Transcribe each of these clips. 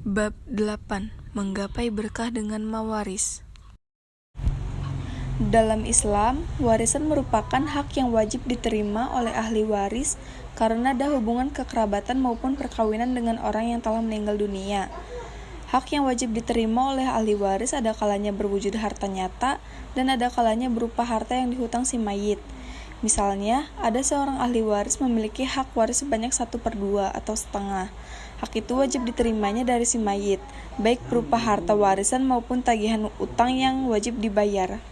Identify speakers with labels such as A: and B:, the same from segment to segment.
A: Bab 8. Menggapai berkah dengan mawaris. Dalam Islam, warisan merupakan hak yang wajib diterima oleh ahli waris karena ada hubungan kekerabatan maupun perkawinan dengan orang yang telah meninggal dunia. Hak yang wajib diterima oleh ahli waris ada kalanya berwujud harta nyata dan ada kalanya berupa harta yang dihutang si mayit. Misalnya, ada seorang ahli waris memiliki hak waris sebanyak 1/2 atau setengah. Hak itu wajib diterimanya dari si mayit, baik berupa harta warisan maupun tagihan utang yang wajib dibayar.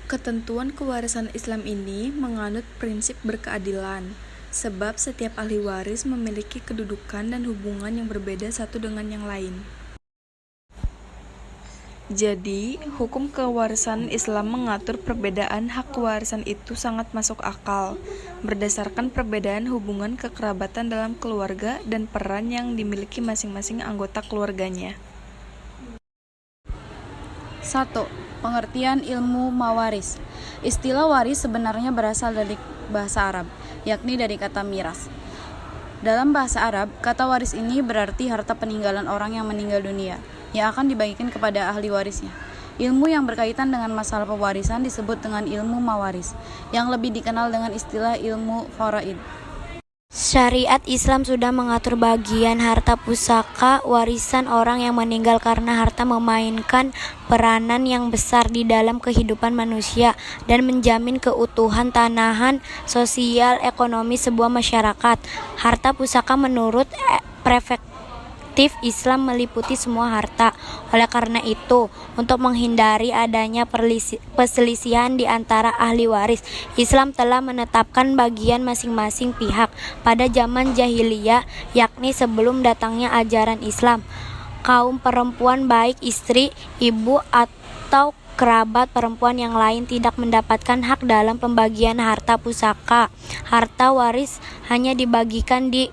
A: Ketentuan kewarisan Islam ini menganut prinsip berkeadilan, sebab setiap ahli waris memiliki kedudukan dan hubungan yang berbeda satu dengan yang lain. Jadi, hukum kewarisan Islam mengatur perbedaan hak kewarisan itu sangat masuk akal, berdasarkan perbedaan hubungan kekerabatan dalam keluarga dan peran yang dimiliki masing-masing anggota keluarganya.
B: 1. Pengertian ilmu mawaris. Istilah waris sebenarnya berasal dari bahasa Arab, yakni dari kata miras. Dalam bahasa Arab, kata waris ini berarti harta peninggalan orang yang meninggal dunia, yang akan dibagikan kepada ahli warisnya. Ilmu yang berkaitan dengan masalah pewarisan disebut dengan ilmu mawaris, yang lebih dikenal dengan istilah ilmu faraid.
C: Syariat Islam sudah mengatur bagian harta pusaka warisan orang yang meninggal karena harta memainkan peranan yang besar di dalam kehidupan manusia dan menjamin keutuhan tanahan sosial ekonomi sebuah masyarakat. Harta pusaka menurut perspektif Islam meliputi semua harta. Oleh karena itu, untuk menghindari adanya perselisihan di antara ahli waris, Islam telah menetapkan bagian masing-masing pihak. Pada zaman jahiliyah, yakni sebelum datangnya ajaran Islam, kaum perempuan baik istri, ibu atau kerabat perempuan yang lain tidak mendapatkan hak dalam pembagian harta pusaka. Harta waris hanya dibagikan di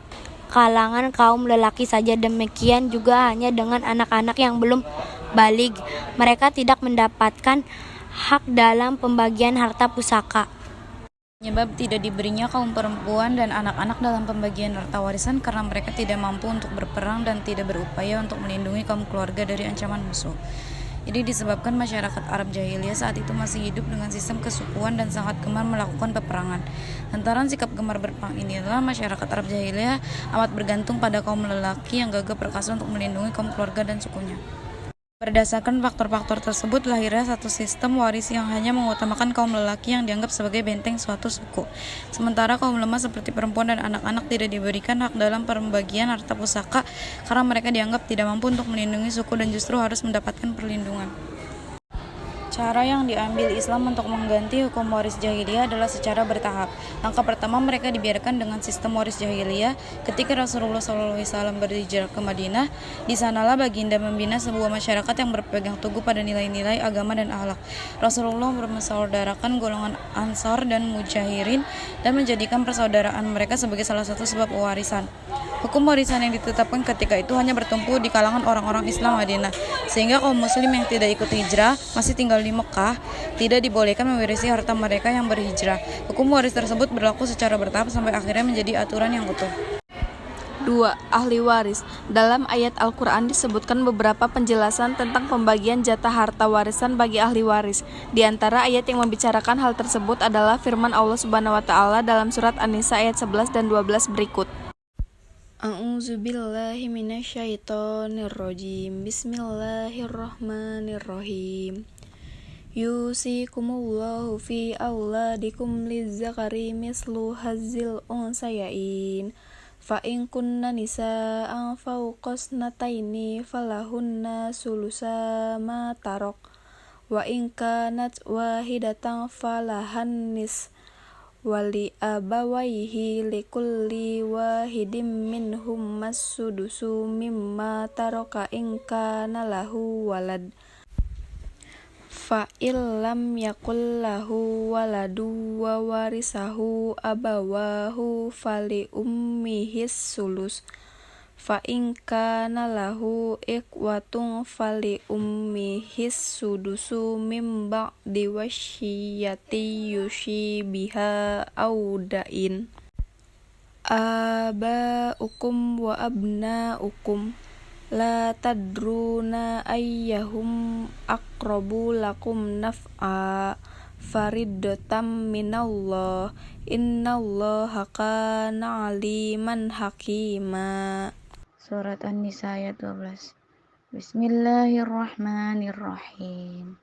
C: kalangan kaum lelaki saja, demikian juga hanya dengan anak-anak yang belum baligh. Mereka tidak mendapatkan hak dalam pembagian harta pusaka.
B: Penyebab tidak diberinya kaum perempuan dan anak-anak dalam pembagian harta warisan karena mereka tidak mampu untuk berperang dan tidak berupaya untuk melindungi kaum keluarga dari ancaman musuh. Ini disebabkan masyarakat Arab jahiliyah saat itu masih hidup dengan sistem kesukuan dan sangat gemar melakukan peperangan. Lantaran sikap gemar berperang inilah masyarakat Arab jahiliyah amat bergantung pada kaum lelaki yang gagah perkasa untuk melindungi kaum keluarga dan sukunya. Berdasarkan faktor-faktor tersebut, lahirnya satu sistem waris yang hanya mengutamakan kaum lelaki yang dianggap sebagai benteng suatu suku. Sementara kaum lemah seperti perempuan dan anak-anak tidak diberikan hak dalam pembagian harta pusaka karena mereka dianggap tidak mampu untuk melindungi suku dan justru harus mendapatkan perlindungan. Cara yang diambil Islam untuk mengganti hukum waris jahiliyah adalah secara bertahap. Langkah pertama, mereka dibiarkan dengan sistem waris jahiliyah. Ketika Rasulullah SAW berhijrah ke Madinah, di sanalah baginda membina sebuah masyarakat yang berpegang teguh pada nilai-nilai agama dan akhlak. Rasulullah bermensaudarakan golongan Ansar dan Mujahirin dan menjadikan persaudaraan mereka sebagai salah satu sebab warisan. Hukum warisan yang ditetapkan ketika itu hanya bertumpu di kalangan orang-orang Islam Madinah, sehingga kaum muslim yang tidak ikut hijrah masih tinggal di Mekah tidak dibolehkan mewarisi harta mereka yang berhijrah. Hukum waris tersebut berlaku secara bertahap sampai akhirnya menjadi aturan yang utuh.
A: 2. Ahli waris. Dalam ayat Al-Quran disebutkan beberapa penjelasan tentang pembagian jatah harta warisan bagi ahli waris. Di antara ayat yang membicarakan hal tersebut adalah firman Allah Subhanahu wa taala dalam surat An-Nisa ayat 11 dan 12 berikut. A'udzubillahi minasyaitonirrajim. Bismillahirrahmanirrahim. Yusikumullahu fi auladikum lizzakari mislu hazzil unsayain. Fa in kunna nisa'an fawqasnataini falahunna sulusa ma tarok. Wa in kanat wahidatan falahan nis. Wali abawaihi likulli wahidin minhum as-sudusu mimma taraka in kana lahu walad. Fa illam yakul lahu waladu wa warisahu abawahu fali ummihis sulus. Fa in kana lahu ikhwatun fali ummihis sudusu mim ba'di wasyiyati yushi biha audain. abaukum wa abnaukum la tadruna ayyahum aqrabu lakum naf'a faridatam minallah innallaha kana aliman hakima.
B: Surat An-Nisa ayat 12. Bismillahirrahmanirrahim.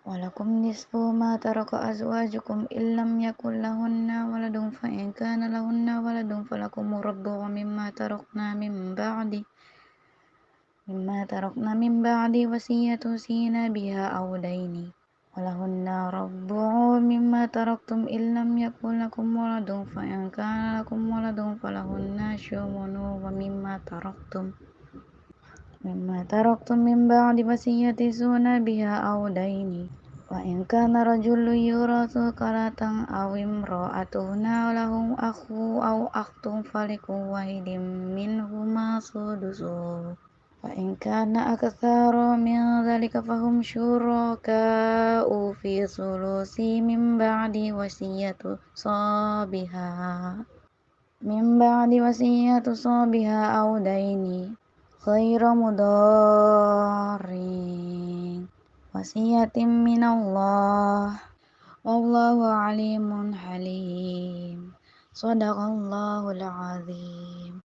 B: Walakum nisfu ma taraka azwajukum illam yakul lahunna waladun fa in kana lahunna waladun falakum radduhu mimma tarakna min ba'di wasiyatu sina biha aw daini walahunna radduhu mimma taraktum illam yakul lakum waladun fa in kana lakum waladun falahunna syumunu wa mimma taraktum min ba'di wasiyati suna biha aw daini wa in kana rajulun yurathu kalatan aw imra'atun lahu akhu aw akhtun falikulli wahidin minhuma sudusu wa in kana aktsara min dzalika fahum syuraka'u fi sulusi min ba'di wasiyatu sabiha aw daini khairu mudarin wasiyatin minallah wallahu alimun halim. Shadaqallahul azim.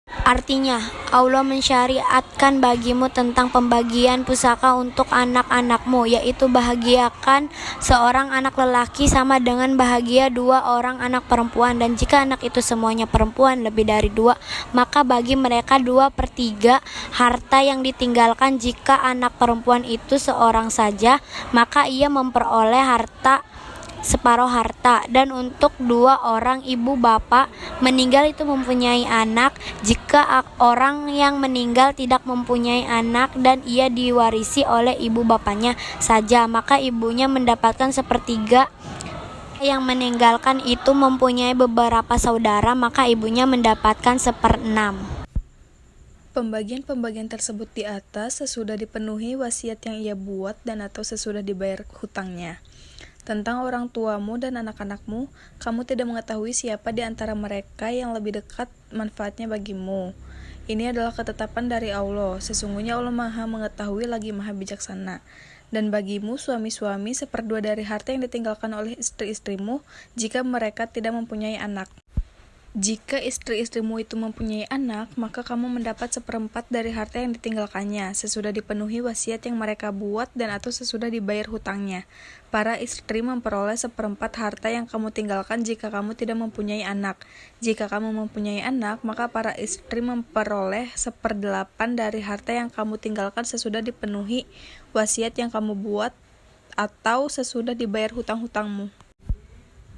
C: Artinya, Allah mensyariatkan bagimu tentang pembagian pusaka untuk anak-anakmu, yaitu bahagiakan seorang anak lelaki sama dengan bahagia 2 orang anak perempuan, dan jika anak itu semuanya perempuan lebih dari 2, maka bagi mereka 2/3 harta yang ditinggalkan. Jika anak perempuan itu seorang saja, maka ia memperoleh separuh harta. Dan untuk 2 orang ibu bapak meninggal itu mempunyai anak, jika orang yang meninggal tidak mempunyai anak dan ia diwarisi oleh ibu bapaknya saja, maka ibunya mendapatkan 1/3. Yang meninggalkan itu mempunyai beberapa saudara, maka ibunya mendapatkan 1/6.
A: Pembagian-pembagian tersebut di atas sesudah dipenuhi wasiat yang ia buat dan atau sesudah dibayar hutangnya. Tentang orang tuamu dan anak-anakmu, kamu tidak mengetahui siapa di antara mereka yang lebih dekat manfaatnya bagimu. Ini adalah ketetapan dari Allah. Sesungguhnya Allah Maha mengetahui lagi Maha bijaksana. Dan bagimu suami-suami 1/2 dari harta yang ditinggalkan oleh istri-istrimu jika mereka tidak mempunyai anak. Jika istri-istrimu itu mempunyai anak, maka kamu mendapat 1/4 dari harta yang ditinggalkannya, sesudah dipenuhi wasiat yang mereka buat dan atau sesudah dibayar hutangnya. Para istri memperoleh 1/4 harta yang kamu tinggalkan jika kamu tidak mempunyai anak. Jika kamu mempunyai anak, maka para istri memperoleh 1/8 dari harta yang kamu tinggalkan sesudah dipenuhi wasiat yang kamu buat atau sesudah dibayar hutang-hutangmu.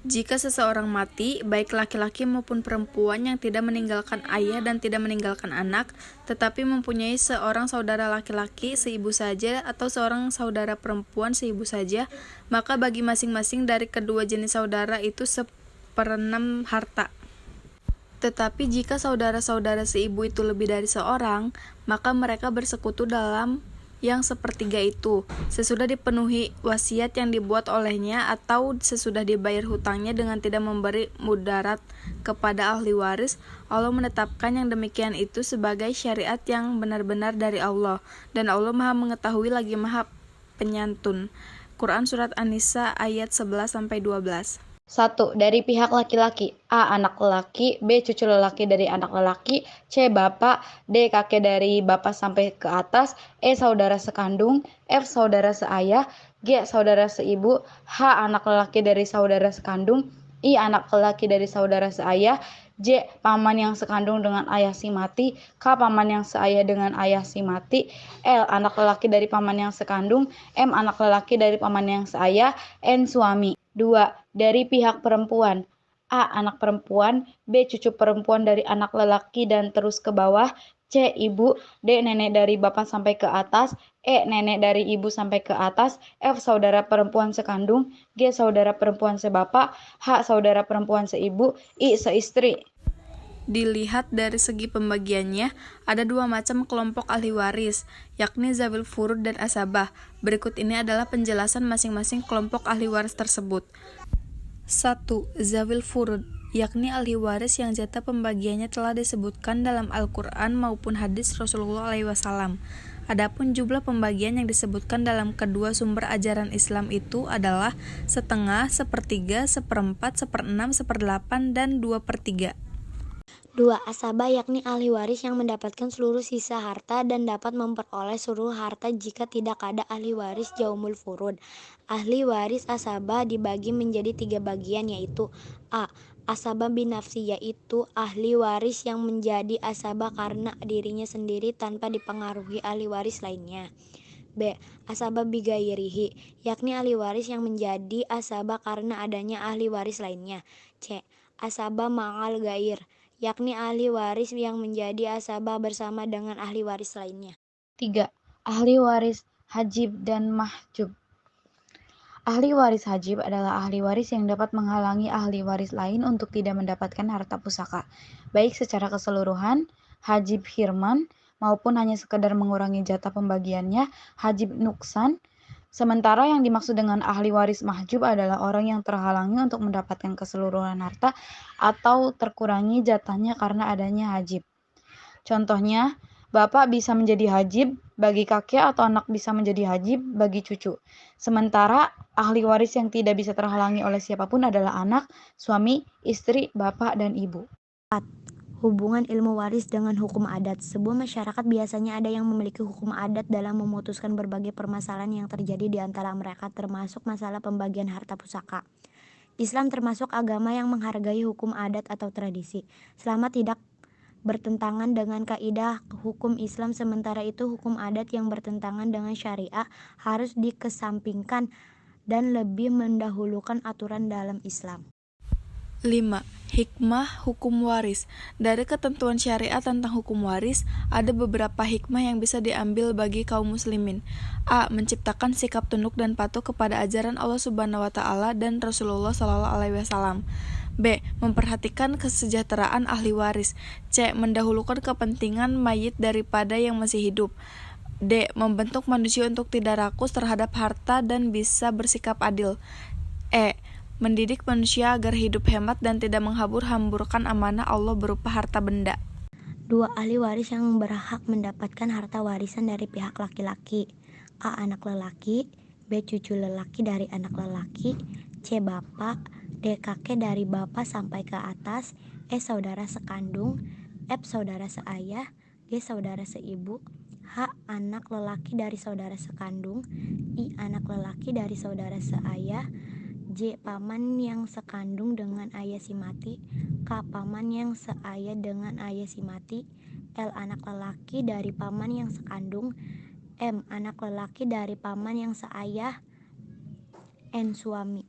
A: Jika seseorang mati, baik laki-laki maupun perempuan yang tidak meninggalkan ayah dan tidak meninggalkan anak, tetapi mempunyai seorang saudara laki-laki seibu saja atau seorang saudara perempuan seibu saja, maka bagi masing-masing dari kedua jenis saudara itu 1/6 harta. Tetapi jika saudara-saudara seibu itu lebih dari seorang, maka mereka bersekutu dalam yang 1/3 itu, sesudah dipenuhi wasiat yang dibuat olehnya atau sesudah dibayar hutangnya dengan tidak memberi mudarat kepada ahli waris. Allah menetapkan yang demikian itu sebagai syariat yang benar-benar dari Allah, dan Allah Maha mengetahui lagi Maha penyantun. Quran Surat An-Nisa ayat 11-12.
D: 1. Dari pihak laki-laki. A. Anak lelaki. B. Cucu lelaki dari anak lelaki. C. Bapak. D. Kakek dari bapak sampai ke atas. E. Saudara sekandung. F. Saudara seayah. G. Saudara seibu. H. Anak lelaki dari saudara sekandung. I. Anak lelaki dari saudara seayah. J. Paman yang sekandung dengan ayah si mati. K. Paman yang seayah dengan ayah si mati. L. Anak lelaki dari paman yang sekandung. M. Anak lelaki dari paman yang seayah. N. Suami. 2. Dari pihak perempuan. A. Anak perempuan. B. Cucu perempuan dari anak lelaki dan terus ke bawah. C. Ibu. D. Nenek dari bapak sampai ke atas. E. Nenek dari ibu sampai ke atas. F. Saudara perempuan sekandung. G. Saudara perempuan sebapak. H. Saudara perempuan seibu. I. Seistri.
A: Dilihat dari segi pembagiannya, ada 2 macam kelompok ahli waris, yakni zawil furud dan asabah. Berikut ini adalah penjelasan masing-masing kelompok ahli waris tersebut. 1. Zawil furud, yakni ahli waris yang jatah pembagiannya telah disebutkan dalam Al-Quran maupun hadis Rasulullah SAW. Adapun jumlah pembagian yang disebutkan dalam kedua sumber ajaran Islam itu adalah setengah, sepertiga, seperempat, seperenam, seperdelapan, dan 2/3.
C: 2. Asabah yakni ahli waris yang mendapatkan seluruh sisa harta dan dapat memperoleh seluruh harta jika tidak ada ahli waris jaumul furud. Ahli waris asabah dibagi menjadi 3 bagian, yaitu A. Asabah binafsi, yaitu ahli waris yang menjadi asabah karena dirinya sendiri tanpa dipengaruhi ahli waris lainnya. B. Asabah bigairihi, yakni ahli waris yang menjadi asabah karena adanya ahli waris lainnya. C. Asabah ma'al gair, yakni ahli waris yang menjadi asabah bersama dengan ahli waris lainnya.
D: 3. Ahli waris hajib dan mahjub. Ahli waris hajib adalah ahli waris yang dapat menghalangi ahli waris lain untuk tidak mendapatkan harta pusaka, baik secara keseluruhan, hajib hirman, maupun hanya sekedar mengurangi jatah pembagiannya, hajib nuksan. Sementara yang dimaksud dengan ahli waris mahjub adalah orang yang terhalangi untuk mendapatkan keseluruhan harta atau terkurangi jatahnya karena adanya hajib. Contohnya, bapak bisa menjadi hajib bagi kakek atau anak bisa menjadi hajib bagi cucu. Sementara ahli waris yang tidak bisa terhalangi oleh siapapun adalah anak, suami, istri, bapak, dan ibu.
C: Hubungan ilmu waris dengan hukum adat. Sebuah masyarakat biasanya ada yang memiliki hukum adat dalam memutuskan berbagai permasalahan yang terjadi di antara mereka, termasuk masalah pembagian harta pusaka. Islam termasuk agama yang menghargai hukum adat atau tradisi, selama tidak bertentangan dengan kaidah hukum Islam. Sementara itu, hukum adat yang bertentangan dengan syariah harus dikesampingkan dan lebih mendahulukan aturan dalam Islam.
A: 5. Hikmah hukum waris. Dari ketentuan syariat tentang hukum waris, ada beberapa hikmah yang bisa diambil bagi kaum muslimin. A. Menciptakan sikap tunduk dan patuh kepada ajaran Allah Subhanahu wa taala dan Rasulullah SAW. B. Memperhatikan kesejahteraan ahli waris. C. Mendahulukan kepentingan mayit daripada yang masih hidup. D. Membentuk manusia untuk tidak rakus terhadap harta dan bisa bersikap adil. E. Mendidik manusia agar hidup hemat dan tidak menghambur-hamburkan amanah Allah berupa harta benda.
C: 2. Ahli waris yang berhak mendapatkan harta warisan dari pihak laki-laki. A. Anak lelaki. B. Cucu lelaki dari anak lelaki. C. Bapak. D. Kakek dari bapak sampai ke atas. E. Saudara sekandung. F. Saudara seayah. G. Saudara seibu. H. Anak lelaki dari saudara sekandung. I. Anak lelaki dari saudara seayah. J. Paman yang sekandung dengan ayah si mati. K. Paman yang seayah dengan ayah si mati. L. Anak lelaki dari paman yang sekandung. M. Anak lelaki dari paman yang seayah. N. Suami.